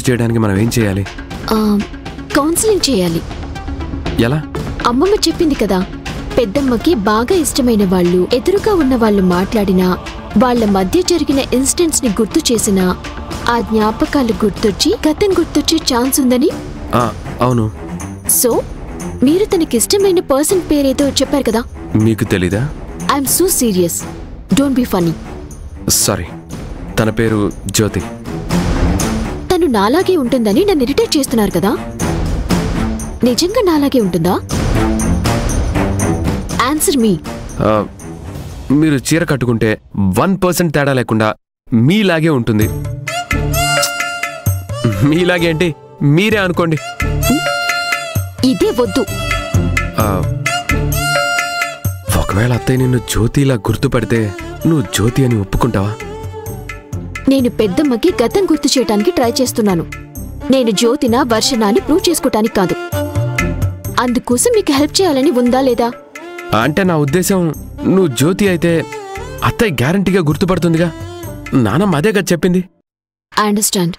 చేయడానికి మనం ఏం చేయాలి? కౌన్సిలింగ్ చేయాలి. ఎలా? అమ్మమ్మ చెప్పింది కదా, పెద్దమ్మకి బాగా ఇష్టమైన వాళ్ళు ఎదురుగా ఉన్న వాళ్ళు మాట్లాడినా, వాళ్ల మధ్య జరిగిన ఇన్సిడెంట్స్ ని గుర్తు చేసినా ఆ జ్ఞాపకాలు గుర్తొచ్చి గతం గుర్తొచ్చే ఛాన్స్ ఉందని. అవును. సో మీరు తనకిష్టమైన పర్సన్ పేరేదో చెప్పారు కదా. మీకు తెలీదా? I'm so serious, don't be funny. Sorry, తన పేరు జ్యోతి. తను నాలాగే ఉంటుందని నన్ను ఇరిటేట్ చేస్తున్నారు కదా. నిజంగా నాలాగే ఉంటుందా? ఆన్సర్ మీ. మీరు చీర కట్టుకుంటే 1% తేడా లేకుండా మీలాగే ఉంటుంది. మీలాగే అంటే మీరే అనుకోండి. ఇదే వద్దు. ఒకవేళ అత్తయ్య నిన్ను జ్యోతిలా గుర్తుపడితే నువ్వు జ్యోతి అని ఒప్పుకుంటావా? నేను పెద్దమ్మకి గతం గుర్తు చేయడానికి ట్రై చేస్తున్నాను. నేను జ్యోతినా వర్షనా అని ప్రూవ్ చేసుకోవటానికి కాదు. అందుకోసం మీకు హెల్ప్ చేయాలని ఉందా లేదా? అంటే నా ఉద్దేశం, నువ్వు జ్యోతి అయితే అత్తయ్య గ్యారంటీగా గుర్తుపడుతుందిగా. నానమ్మ అదే కదా చెప్పింది. I understand.